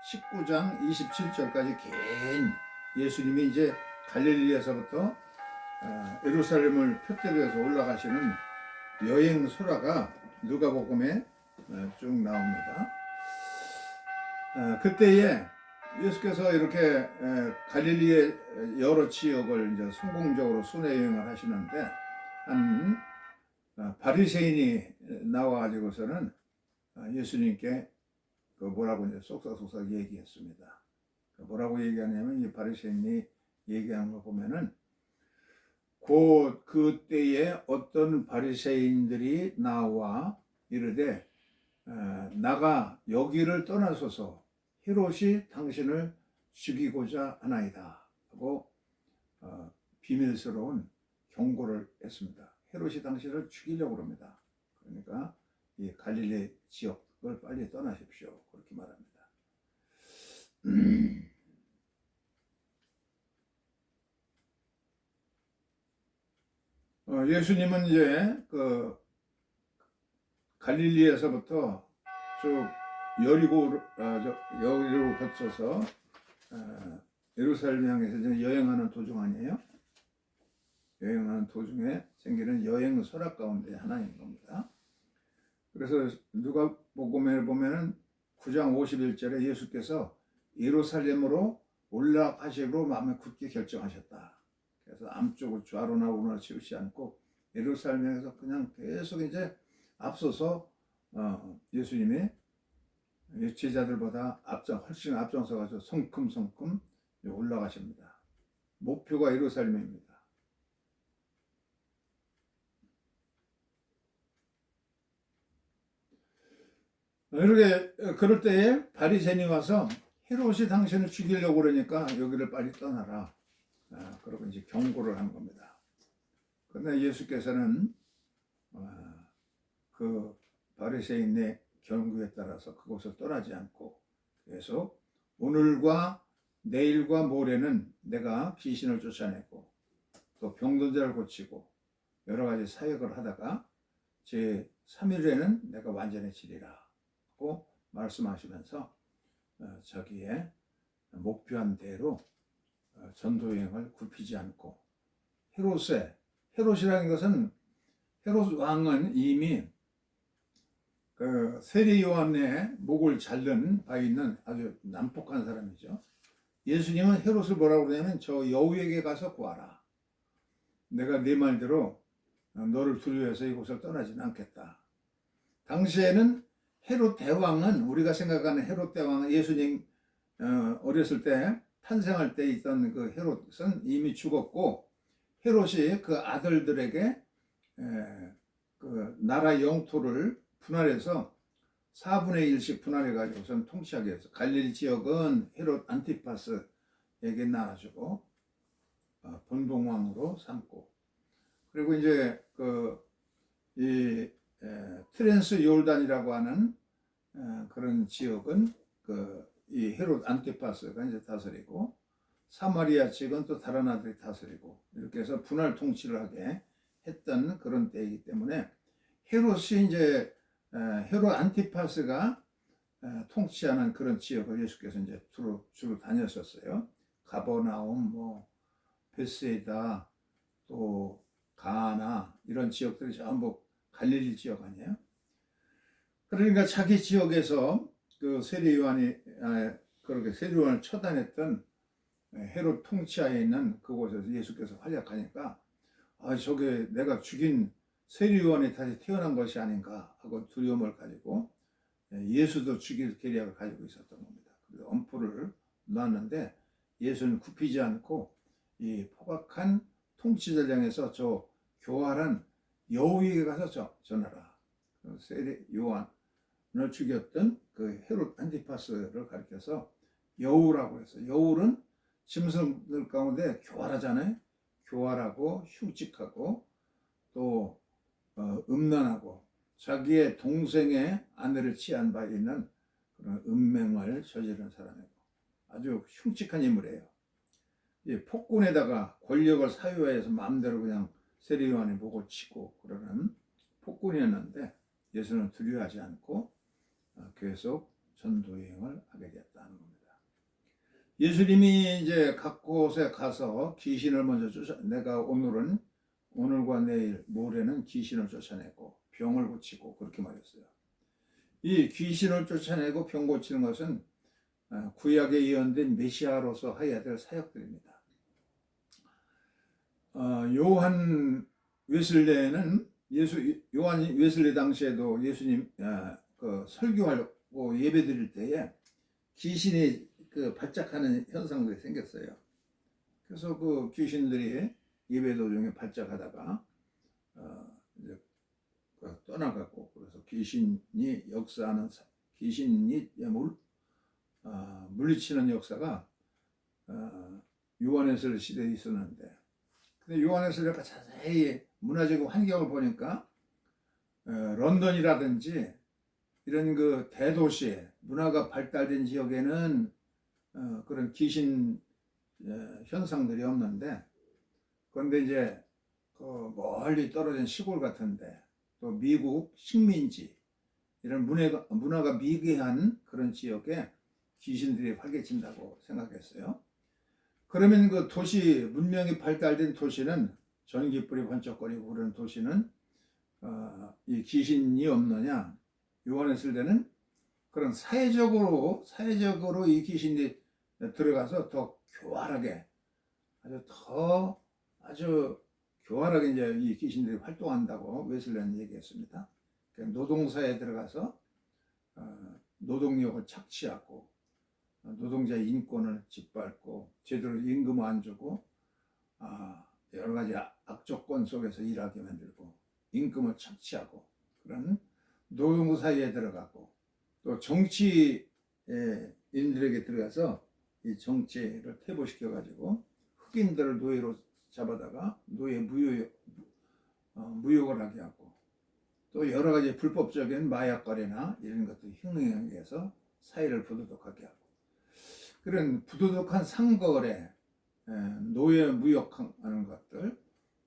19장 27절까지 긴 예수님이 이제 갈릴리에서부터 예루살렘을 표대로 해서 올라가시는 여행 소라가 누가복음에 쭉 나옵니다. 그때에 예수께서 이렇게 갈릴리의 여러 지역을 이제 성공적으로 순회 여행을 하시는데 한 바리새인이 나와가지고서는 예수님께 그 뭐라고 이제 쏙싹쏙싹 얘기했습니다. 뭐라고 얘기하냐면 이 바리새인이 얘기하는 거 보면은 곧 그때에 어떤 바리새인들이 나와 이르되 나가 여기를 떠나소서 헤롯이 당신을 죽이고자 하나이다 하고 비밀스러운 경고를 했습니다. 헤롯이 당신을 죽이려고 합니다. 그러니까 이 갈릴리 지역을 빨리 떠나십시오. 그렇게 말합니다. 예수님은 이제 그 갈릴리에서부터 쭉 여리고로 거쳐서 예루살렘 향해서 여행하는 도중 아니에요? 여행하는 도중에 생기는 여행 설악 가운데 하나인 겁니다. 그래서 누가복음에 보면은 9장 51절에 예수께서 예루살렘으로 올라가시기로 마음에 굳게 결정하셨다. 그래서 암쪽으로 좌로나 우로나 치우지 않고 예루살렘에서 그냥 계속 이제 앞서서 예수님이 제자들보다 훨씬 앞장서가지고 성큼성큼 올라가십니다. 목표가 예루살렘입니다. 이렇게 그럴 때에 바리새인이 와서 헤롯이 당신을 죽이려고 그러니까 여기를 빨리 떠나라. 그러고 이제 경고를 한 겁니다. 그런데 예수께서는 그 바리새인의 경고에 따라서 그곳을 떠나지 않고 계속 오늘과 내일과 모레는 내가 귀신을 쫓아내고 또 병든 자를 고치고 여러 가지 사역을 하다가 제 3일에는 내가 완전해지리라 고 말씀하시면서 자기의 목표한 대로 전도여행을 굽히지 않고 헤롯이라는 것은 헤롯 왕은 이미 그 세례 요한의 목을 자른 바 있는 아주 난폭한 사람이죠. 예수님은 헤롯을 뭐라고 그러냐면 저 여우에게 가서 구하라. 내가 네 말대로 너를 두려워해서 이곳을 떠나지는 않겠다. 당시에는 헤롯 대왕은 우리가 생각하는 헤롯 대왕은 예수님 어렸을 때 탄생할 때 있던 그 헤롯은 이미 죽었고 헤롯이 그 아들들에게 그 나라 영토를 분할해서 4분의 1씩 분할해 가지고선 통치하게 해서 갈릴리 지역은 헤롯 안티파스에게 나눠주고 본봉왕으로 삼고 그리고 이제 이 트랜스 요르단이라고 하는 그런 지역은 이 헤롯 안티파스가 이제 다스리고 사마리아 지역은 또 다른 아들이 다스리고 이렇게 해서 분할 통치를 하게 했던 그런 때이기 때문에 헤롯이 이제 헤롯 안티파스가 통치하는 그런 지역을 예수께서 이제 주로 다녔었어요. 가버나움, 베세다, 또 가나 이런 지역들이 전부 갈릴리 지역 아니에요? 그러니까 자기 지역에서 그 세례 요한이 그렇게 세례 요한을 처단했던 헤롯 통치하에 있는 그곳에서 예수께서 활약하니까 저게 내가 죽인 세례 요한이 다시 태어난 것이 아닌가 하고 두려움을 가지고 예수도 죽일 계략을 가지고 있었던 겁니다. 그래서 엄포를 놨는데 예수는 굽히지 않고 이 포악한 통치자를 향해서 저 교활한 여우에게 가서 전하라. 세례 요한을 죽였던 그 헤롯 안티파스를 가리켜서 여우라고 해서 여우는 짐승들 가운데 교활하잖아요. 교활하고 흉측하고 또 음란하고 자기의 동생의 아내를 취한 바 있는 그런 음행을 저지른 사람이고 아주 흉측한 인물이에요. 이 폭군에다가 권력을 사유해서 마음대로 그냥 세례 요한의 목을 치고 그러는 폭군이었는데 예수는 두려워하지 않고 계속 전도여행을 하게 되었다는 겁니다. 예수님이 이제 각 곳에 가서 귀신을 먼저 내가 오늘과 내일 모레는 귀신을 쫓아내고 병을 고치고 그렇게 말했어요. 이 귀신을 쫓아내고 병 고치는 것은 구약에 예언된 메시아로서 해야 될 사역들입니다. 요한 웨슬레는 요한 웨슬레 당시에도 예수님 그 설교하고 예배드릴 때에 귀신이 그 발작하는 현상들이 생겼어요. 그래서 그 귀신들이 예배 도중에 발작하다가 이제 떠나가고, 그래서 귀신이 역사하는 귀신이 물리치는 역사가 요한에슬 시대에 있었는데, 근데 요한에슬레가 자세히 문화적 환경을 보니까 런던이라든지 이런 그 대도시에 문화가 발달된 지역에는 그런 귀신 현상들이 없는데, 그런데 이제 그 멀리 떨어진 시골 같은데 또 미국 식민지 이런 문화가 미개한 그런 지역에 귀신들이 활개친다고 생각했어요. 그러면 그 도시, 문명이 발달된 도시는 전기불이 번쩍거리고 그런 도시는 이 귀신이 없느냐? 요한했을 때는 그런 사회적으로 이 귀신이 들어가서 더 교활하게 아주 교활하게 이제 이 귀신들이 활동한다고 웨슬레는 얘기했습니다. 노동사에 들어가서 노동력을 착취하고 노동자의 인권을 짓밟고 제대로 임금 안 주고 여러 가지 악조건 속에서 일하게 만들고 임금을 착취하고 그런 노동사에 들어가고, 또 정치인들에게 들어가서 이 정치를 퇴보시켜 가지고 흑인들을 노예로 잡아다가 노예 무역을 하게 하고, 또 여러 가지 불법적인 마약 거래나 이런 것도 흉행해서 사회를 부도덕하게 하고, 그런 부도덕한 상거래, 노예 무역하는 것들,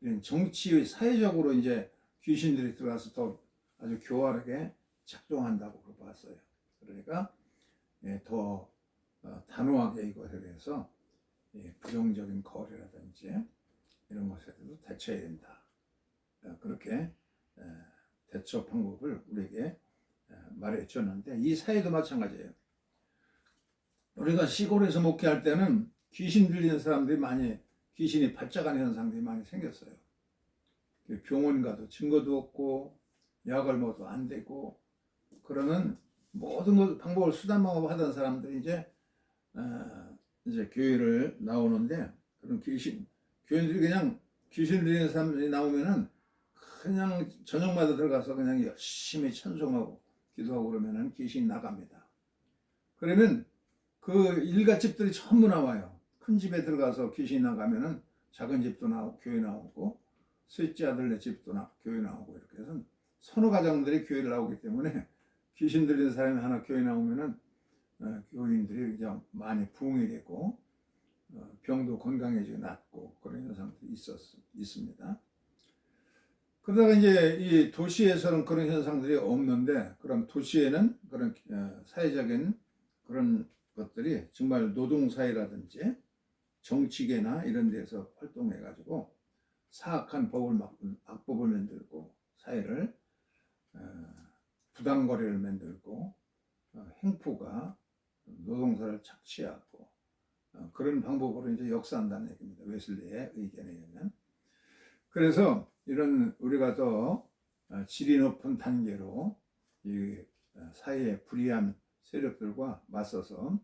이런 정치 사회적으로 이제 귀신들이 들어가서 더 아주 교활하게 작동한다고 봤어요. 그러니까 더 단호하게 이것에 대해서 부정적인 거래라든지 이런 것에도 대처해야 된다. 그렇게 대처 방법을 우리에게 말해 줬는데, 이 사회도 마찬가지예요. 우리가 시골에서 목회할 때는 귀신 들리는 사람들이 귀신이 발작하는 현상들이 많이 생겼어요. 병원 가도 증거도 없고 약을 먹어도 안 되고, 그러는 모든 것 방법을 수단 방법 하던 사람들이 이제 교회를 나오는데, 그런 교인들이 그냥 귀신 들리는 사람들이 나오면은 그냥 저녁마다 들어가서 그냥 열심히 찬송하고 기도하고 그러면은 귀신이 나갑니다. 그러면 그 일갓집들이 전부 나와요. 큰 집에 들어가서 귀신이 나가면은 작은 집도 나오고 교회 나오고, 셋째 아들네 집도 교회 나오고, 이렇게 해서 서너 가정들이 교회를 나오기 때문에 귀신 들리는 사람이 하나 교회 나오면은 교인들이 그냥 많이 부흥이 되고 병도 건강해지고 낫고 그런 현상들이 있습니다. 그러다가 이제 이 도시에서는 그런 현상들이 없는데, 그럼 도시에는 그런 사회적인 그런 것들이 정말 노동사회라든지 정치계나 이런 데서 활동해가지고 사악한 악법을 만들고 사회를 부당거래를 만들고 행포가 노동사를 착취하고 그런 방법으로 이제 역사한다는 얘기입니다. 웨슬리의 의견에 의하면. 그래서 이런 우리가 더 질이 높은 단계로 이 사회의 불의한 세력들과 맞서서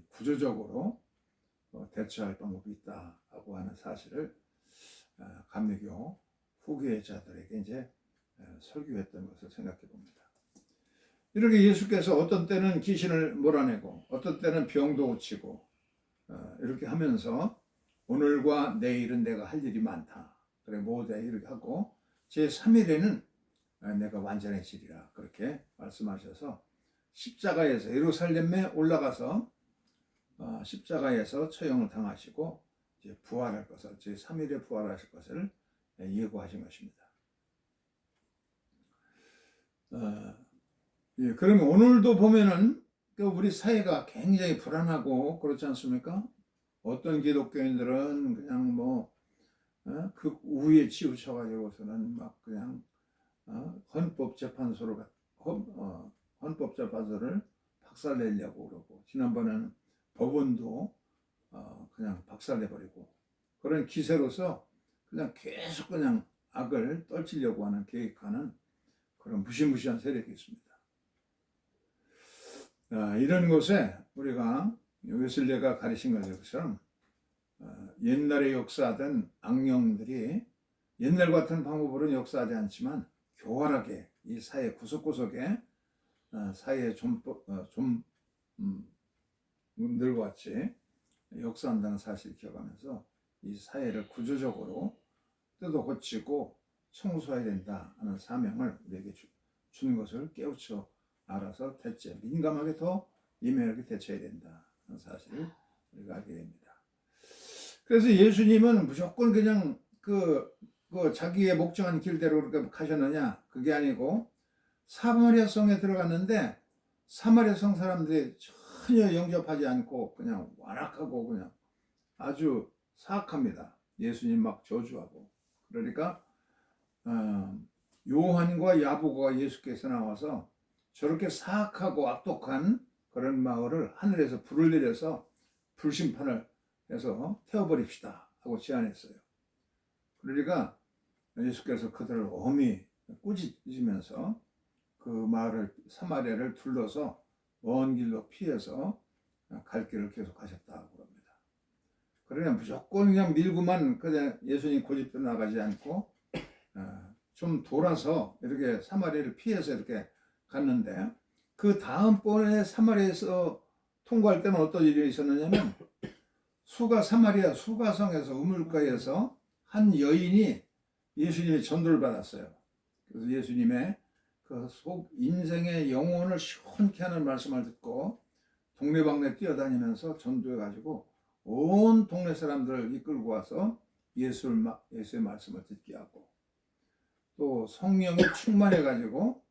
구조적으로 대처할 방법이 있다고 하는 사실을 감리교 후계자들에게 이제 설교했던 것을 생각해 봅니다. 이렇게 예수께서 어떤 때는 귀신을 몰아내고 어떤 때는 병도 고치고 이렇게 하면서 오늘과 내일은 내가 할 일이 많다. 그래 모두 이렇게 하고 제3일에는 내가 완전해지리라 그렇게 말씀하셔서 십자가에서 예루살렘에 올라가서 십자가에서 처형을 당하시고 이제 부활할 것을, 제3일에 부활하실 것을 예고하신 것입니다. 그러면 오늘도 보면은 우리 사회가 굉장히 불안하고 그렇지 않습니까? 어떤 기독교인들은 그냥 그 우위에 치우쳐가지고서는 막 그냥 헌법재판소를 박살내려고 그러고, 지난번에는 법원도 그냥 박살내버리고, 그런 기세로서 그냥 계속 그냥 악을 떨치려고 하는, 계획하는 그런 무시무시한 세력이 있습니다. 이런 곳에 우리가 웨슬리가 가르친 것처럼 옛날에 역사하던 악령들이 옛날 같은 방법으로는 역사하지 않지만 교활하게 이 사회 구석구석에 사회의 좀들과 같이 역사한다는 사실을 기억하면서 이 사회를 구조적으로 뜯어 고치고 청소해야 된다 하는 사명을 우리에게 주는 것을 깨우쳐 알아서 대체 민감하게 더 예민하게 대처해야 된다 하는 사실을 우리가 알게 됩니다. 그래서 예수님은 무조건 그냥 그 자기의 목정한 길대로 그렇게 가셨느냐, 그게 아니고 사마리아 성에 들어갔는데 사마리아 성 사람들이 전혀 영접하지 않고 그냥 완악하고 그냥 아주 사악합니다. 예수님 막 저주하고. 그러니까 요한과 야고보가 예수께서 나와서 저렇게 사악하고 악독한 그런 마을을 하늘에서 불을 내려서 불심판을 해서 태워버립시다 하고 제안했어요. 그러니까 예수께서 그들을 엄히 꾸짖으면서 그 마을을, 사마리아를 둘러서 먼 길로 피해서 갈 길을 계속 가셨다고 합니다. 그러냐 무조건 그냥 밀고만 그냥 예수님 고집대로 나가지 않고 좀 돌아서 이렇게 사마리아를 피해서 이렇게 갔는데, 그 다음번에 사마리아에서 통과할 때는 어떤 일이 있었느냐면 사마리아 수가성에서 우물가에서 한 여인이 예수님의 전도를 받았어요. 그래서 예수님의 그 인생의 영혼을 시원케 하는 말씀을 듣고 동네방네 뛰어다니면서 전도해가지고 온 동네 사람들을 이끌고 와서 예수의 말씀을 듣게 하고, 또 성령이 충만해가지고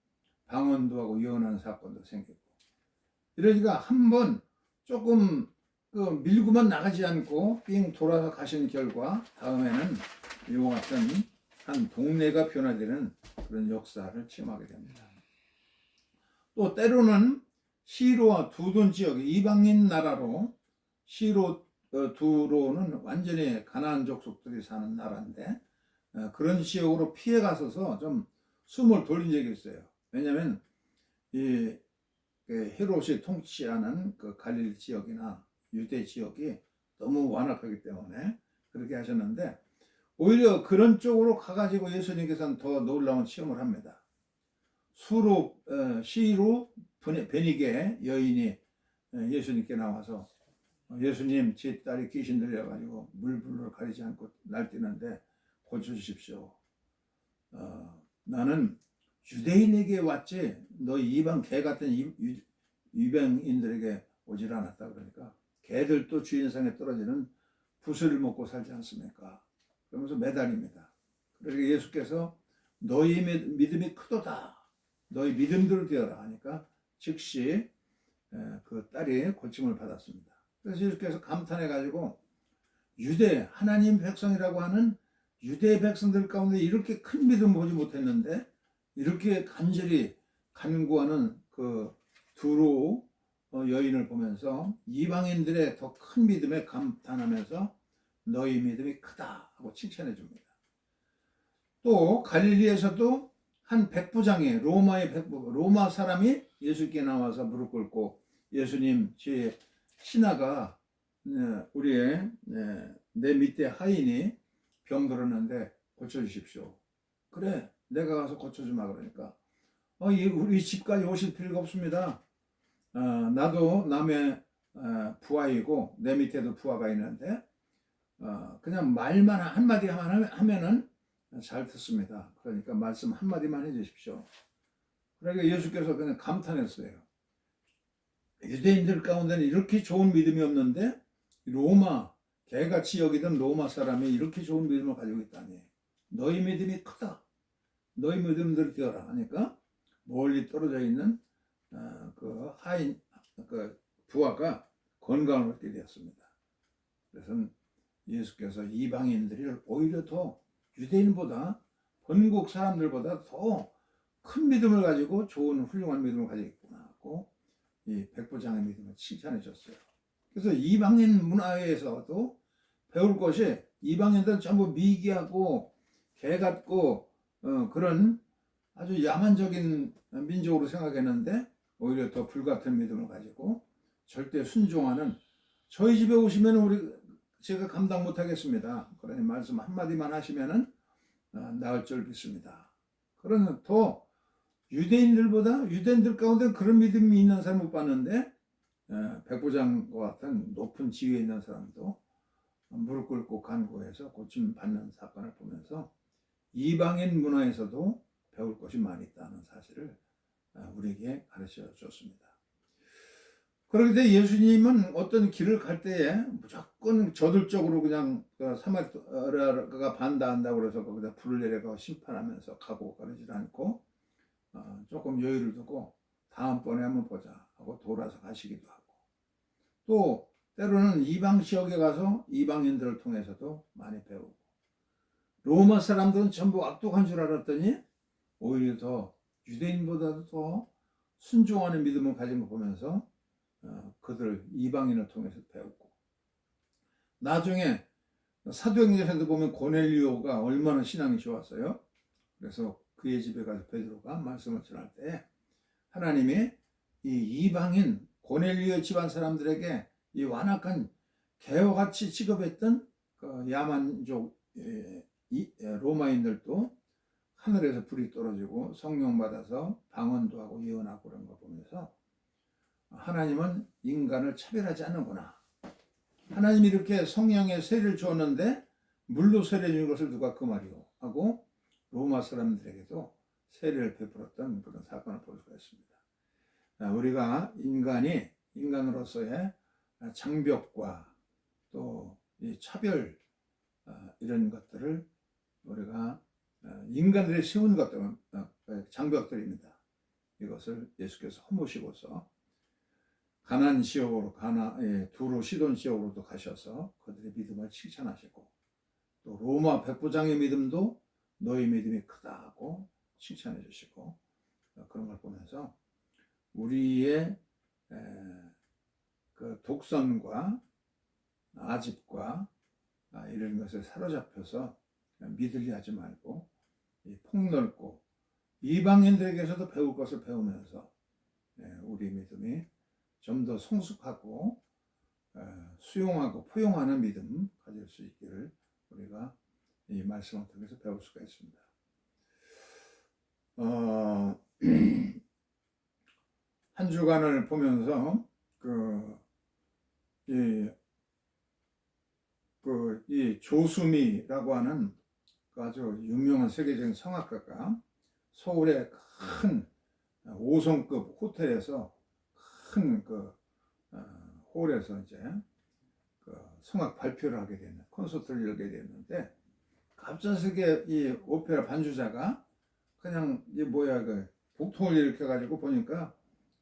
방언도 하고 예언하는 사건도 생기고, 이러니까 한번 조금 밀고만 나가지 않고 삥 돌아서 가신 결과 다음에는 이와 같은 한 동네가 변화되는 그런 역사를 체험하게 됩니다. 또 때로는 시로와 두돈 지역, 이방인 나라로, 두로는 완전히 가나안 족속들이 사는 나라인데 그런 지역으로 피해 가서서 좀 숨을 돌린 적이 있어요. 왜냐하면 이 헤롯이 통치하는 그 갈릴리 지역이나 유대 지역이 너무 완악하기 때문에 그렇게 하셨는데, 오히려 그런 쪽으로 가가지고 예수님께서는 더 놀라운 체험을 합니다. 시로 베니게 여인이 예수님께 나와서 예수님, 제 딸이 귀신 들려가지고 물불을 가리지 않고 날뛰는데 고쳐주십시오. 나는 유대인에게 왔지 너 이방 개 같은 이방인들에게 오질 않았다. 그러니까 개들도 주인상에 떨어지는 부스를 먹고 살지 않습니까? 그러면서 매달립니다. 그러니까 예수께서 너희 믿음이 크도다, 너희 믿음대로 되어라 하니까 즉시 그 딸이 고침을 받았습니다. 그래서 예수께서 감탄해가지고 하나님 백성이라고 하는 유대 백성들 가운데 이렇게 큰 믿음 보지 못했는데, 이렇게 간절히 간구하는 그 두로 여인을 보면서 이방인들의 더 큰 믿음에 감탄하면서 너희 믿음이 크다 하고 칭찬해 줍니다. 또 갈릴리에서도 한 백부장이, 로마 사람이 예수께 나와서 무릎 꿇고 예수님, 제 신하가 내 밑에 하인이 병들었는데 고쳐주십시오. 그래, 내가 가서 고쳐주마. 그러니까 우리 집까지 오실 필요가 없습니다. 나도 남의 부하이고 내 밑에도 부하가 있는데 그냥 말만 한마디 하면은 잘 듣습니다. 그러니까 말씀 한마디만 해주십시오. 그러니까 예수께서 그냥 감탄했어요. 유대인들 가운데는 이렇게 좋은 믿음이 없는데 개같이 여기던 로마 사람이 이렇게 좋은 믿음을 가지고 있다니. 너희 믿음이 크다. 너희 믿음대로 되어라 하니까 멀리 떨어져 있는 그 그 부하가 건강을 얻게 되었습니다. 그래서 예수께서 이방인들을 오히려 더 유대인보다 본국 사람들보다 더 큰 믿음을 가지고 좋은 훌륭한 믿음을 가지고 있구나 하고 이 백부장의 믿음을 칭찬해 줬어요. 그래서 이방인 문화에서도 배울 것이, 이방인들은 전부 미개하고 개 같고 그런 아주 야만적인 민족으로 생각했는데 오히려 더 불같은 믿음을 가지고 절대 순종하는, 저희 집에 오시면 제가 감당 못하겠습니다. 그러니 말씀 한마디만 하시면은 나을 줄 믿습니다. 그러면 더 유대인들 가운데 그런 믿음이 있는 사람 못 봤는데 백부장과 같은 높은 지위에 있는 사람도 무릎 꿇고 간구해서 고침받는 사건을 보면서 이방인 문화에서도 배울 것이 많이 있다는 사실을 우리에게 가르쳐 줬습니다. 그렇게 돼 예수님은 어떤 길을 갈 때에 무조건 저돌적으로 그냥 사마리아가 반대한다고 그래서 거기다 불을 내려가 심판하면서 가고 그러지 않고 조금 여유를 두고 다음번에 한번 보자 하고 돌아서 가시기도 하고, 또 때로는 이방 지역에 가서 이방인들을 통해서도 많이 배우고, 로마 사람들은 전부 악독한 줄 알았더니 오히려 더 유대인보다도 더 순종하는 믿음을 가진 거 보면서 그들 이방인을 통해서 배우고, 나중에 사도행전에도 보면 고넬리오가 얼마나 신앙이 좋았어요. 그래서 그의 집에 가서 베드로가 말씀을 전할 때 하나님이 이 이방인 고넬리오 집안 사람들에게 이 완악한 개와 같이 취급했던 그 야만족 로마인들도 하늘에서 불이 떨어지고 성령 받아서 방언도 하고 예언하고 그런 거 보면서 하나님은 인간을 차별하지 않는구나. 하나님이 이렇게 성령의 세례를 주었는데 물로 세례 주는 것을 누가 그 말이오 하고 로마 사람들에게도 세례를 베풀었던 그런 사건을 볼 수가 있습니다. 우리가 인간으로서의 장벽과 또 이 차별 이런 것들을 우리가 인간들이 세운 것들은 장벽들입니다. 이것을 예수께서 허무시고서 가나안 지역으로 두로 시돈 지역으로도 가셔서 그들의 믿음을 칭찬하시고, 또 로마 백부장의 믿음도 너희 믿음이 크다고 칭찬해 주시고, 그런 걸 보면서 우리의 그 독선과 아집과 이런 것에 사로잡혀서 믿으려 하지 말고 폭넓고 이방인들에게서도 배울 것을 배우면서 우리 믿음이 좀 더 성숙하고 수용하고 포용하는 믿음 가질 수 있기를 우리가 이 말씀을 통해서 배울 수가 있습니다. 한 주간을 보면서 이 조수미라고 하는 아주 유명한 세계적인 성악가가 서울의 큰 5성급 호텔에서 큰 홀에서 이제 성악 발표를 하게 됐는, 콘서트를 열게 됐는데, 갑자기 이 오페라 반주자가 그냥 복통을 일으켜가지고 보니까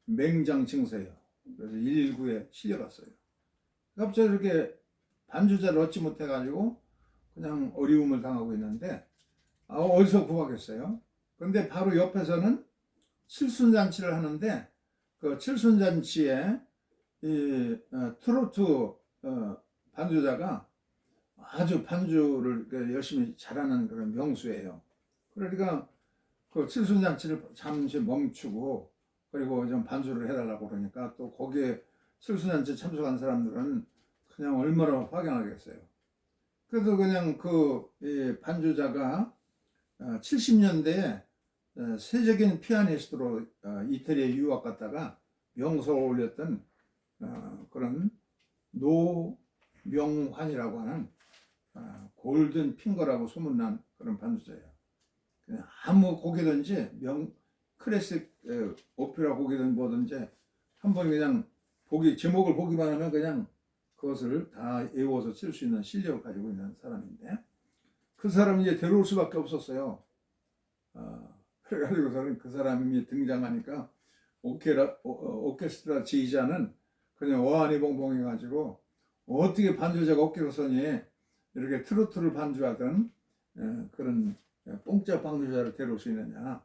맹장 증세예요. 그래서 119에 실려갔어요. 갑자기 이렇게 반주자를 얻지 못해가지고 그냥 어려움을 당하고 있는데 어디서 구하겠어요? 그런데 바로 옆에서는 칠순잔치를 하는데 그 칠순잔치에 이 트로트 반주자가 아주 반주를 열심히 잘하는 그런 명수예요. 그러니까 그 칠순잔치를 잠시 멈추고 그리고 좀 반주를 해달라고 그러니까 또 거기에 칠순잔치 참석한 사람들은 그냥 얼마나 확연하겠어요. 그래서 그냥 이 반주자가 70년대에 세적인 피아니스트로 이태리에 유학 갔다가 명성을 올렸던 그런 노명환이라고 하는 골든 핑거라고 소문난 그런 반주자예요. 그냥 아무 곡이든지 클래식 오페라 곡이든 뭐든지 한번 그냥 제목을 보기만 하면 그냥 그것을 다 외워서 칠 수 있는 실력을 가지고 있는 사람인데, 그 사람이 이제 데려올 수밖에 없었어요. 그래가지고서는 그 사람이 등장하니까 오케스트라 지휘자는 그냥 어안이 봉봉해가지고 어떻게 반주자가 어깨로 서니 이렇게 트로트를 반주하던 그런 뽕짝 반주자를 데려올 수 있느냐.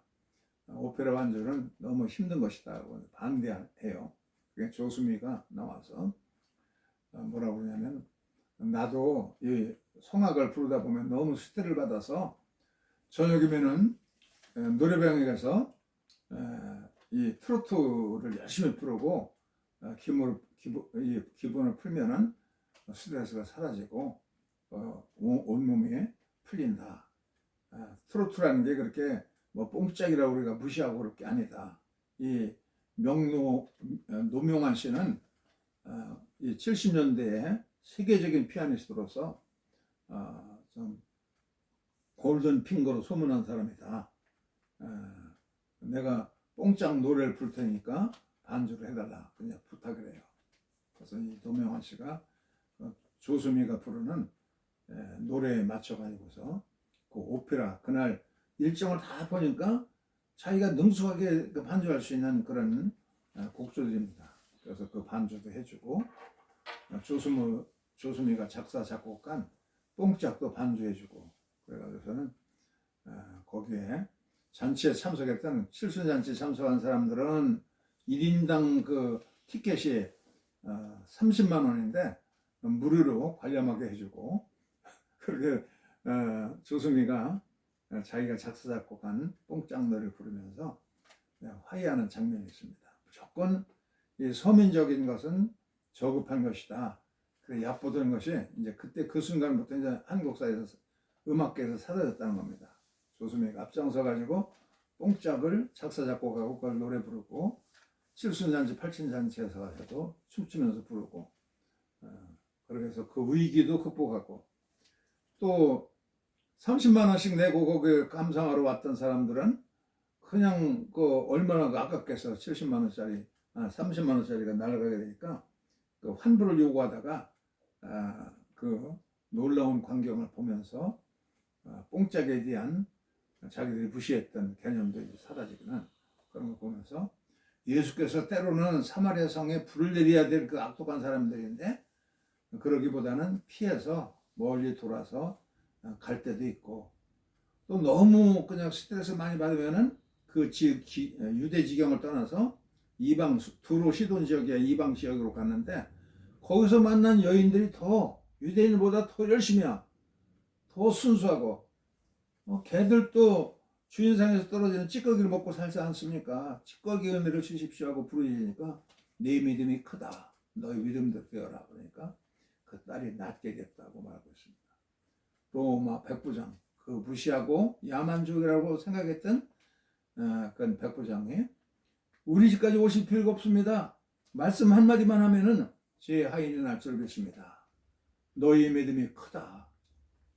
오페라 반주는 너무 힘든 것이다. 반대해요. 그게 조수미가 나와서 뭐라고 그러냐면 나도 이 성악을 부르다 보면 너무 스트레스를 받아서 저녁이면은 노래방에 가서 이 트로트를 열심히 부르고 기분을 풀면은 스트레스가 사라지고 온몸이 풀린다. 트로트라는 게 그렇게 뭐 뽕짝이라고 우리가 무시하고 그럴 게 아니다. 이 노명환 씨는 이 70년대에 세계적인 피아니스트로서 좀 골든 핑거로 소문난 사람이다. 내가 뽕짝 노래를 부를 테니까 반주를 해달라 그냥 부탁을 해요. 그래서 이 노명환 씨가 조수미가 부르는 노래에 맞춰가지고서 그 오페라 그날 일정을 다 보니까 자기가 능숙하게 반주할 수 있는 그런 곡조들입니다. 그래서 그 반주도 해주고 조수미가 작사 작곡한 뽕짝도 반주해주고 그래가지고서는 거기에 잔치에 참석했던 칠순잔치 참석한 사람들은 1인당 그 티켓이 30만 원인데 무료로 관람하게 해주고 그렇게 조수미가 자기가 작사 작곡한 뽕짝 노래를 부르면서 화해하는 장면이 있습니다. 무조건 이 서민적인 것은 저급한 것이다. 그래 얕보던 것이 이제 그때 그 순간부터 이제 한국 사회에서 음악계에서 사라졌다는 겁니다. 조수미가 앞장서 가지고 뽕짝을 작사 작곡하고 그걸 노래 부르고 칠순잔치 팔순잔치에서 가서도 춤추면서 부르고 그래서 그 위기도 극복하고 또 30만 원씩 내고 거기 감상하러 왔던 사람들은 그냥 그 얼마나 아깝겠어. 70만 원짜리 30만 원짜리가 날아가게 되니까 그 환불을 요구하다가 그 놀라운 광경을 보면서 뽕짝에 대한 자기들이 무시했던 개념도 이제 사라지거나 그런 걸 보면서 예수께서 때로는 사마리아 성에 불을 내려야 될 그 악독한 사람들인데 그러기보다는 피해서 멀리 돌아서 갈 때도 있고 또 너무 그냥 스트레스 많이 받으면은 그 유대 지경을 떠나서 이방 두로 시돈 지역에 이방 지역으로 갔는데 거기서 만난 여인들이 더 유대인보다 더 열심히야 더 순수하고 걔들도 주인상에서 떨어지는 찌꺼기를 먹고 살지 않습니까? 찌꺼기 은혜를 주십시오 하고 부르짖으니까 네 믿음이 크다. 너희 믿음대로 되어라. 그러니까 그 딸이 낫게 됐다고 말하고 있습니다. 로마 백부장 그 무시하고 야만족이라고 생각했던 그런 백부장이 우리 집까지 오실 필요가 없습니다. 말씀 한마디만 하면은 제 하인이 날 줄 믿습니다. 너희 믿음이 크다.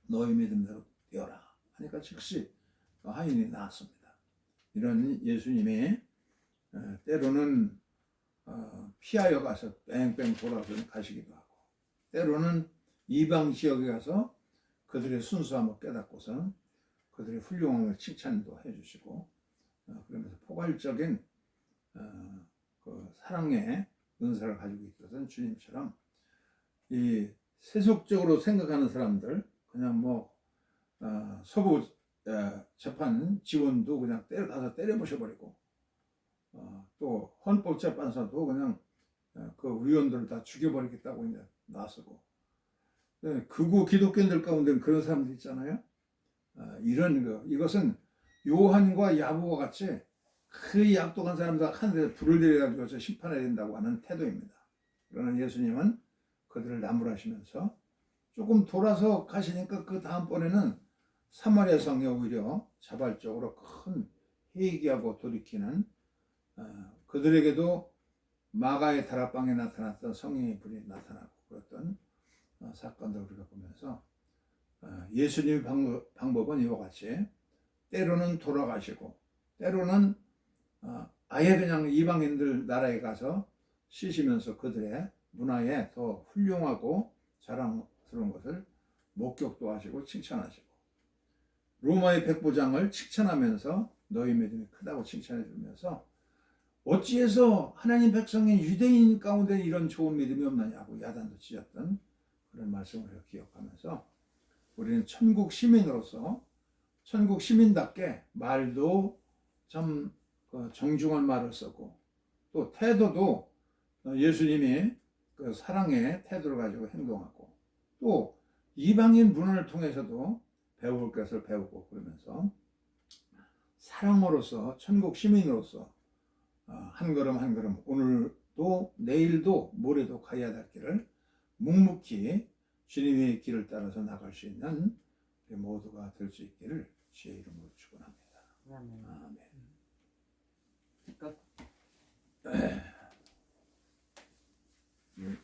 너희 믿음대로 되어라. 하니까 즉시 하인이 나왔습니다. 이런 예수님이 때로는 피하여 가서 뺑뺑 돌아서 가시기도 하고 때로는 이방 지역에 가서 그들의 순수함을 깨닫고서 그들의 훌륭함을 칭찬도 해주시고 그러면서 포괄적인 그 사랑의 은사를 가지고 있었던 주님처럼 이 세속적으로 생각하는 사람들 그냥 뭐 서부 재판 지원도 그냥 가서 때려부셔버리고 또 헌법재판소도 그냥 그 위원들을 다 죽여버리겠다고 이제 나서고 극우 기독교인들 가운데는 그런 사람들 있잖아요. 이것은 요한과 야고보와 같이 그 약독한 사람들 하늘에 불을 내려가지고 심판해야 된다고 하는 태도입니다. 그러나 예수님은 그들을 나무라시면서 조금 돌아서 가시니까 그 다음번에는 사마리아 성에 오히려 자발적으로 큰 회개하고 돌이키는 그들에게도 마가의 다락방에 나타났던 성령의 불이 나타나고 그랬던 사건들 우리가 보면서 예수님의 방법은 이와 같이 때로는 돌아가시고 때로는 아예 그냥 이방인들 나라에 가서 쉬시면서 그들의 문화에 더 훌륭하고 자랑스러운 것을 목격도 하시고 칭찬하시고 로마의 백부장을 칭찬하면서 너희 믿음이 크다고 칭찬해 주면서 어찌해서 하나님 백성인 유대인 가운데 이런 좋은 믿음이 없느냐고 야단도 치셨던 그런 말씀을 기억하면서 우리는 천국 시민으로서 천국 시민답게 말도 참 정중한 말을 쓰고 또 태도도 예수님이 그 사랑의 태도를 가지고 행동하고 또 이방인 문화를 통해서도 배울 것을 배우고 그러면서 사랑으로서 천국 시민으로서 한 걸음 한 걸음 오늘도 내일도 모레도 가야 될 길을 묵묵히 주님의 길을 따라서 나갈 수 있는 우리 모두가 될 수 있기를 주의 이름으로 축원합니다. 아멘. 아멘. 끝. 음.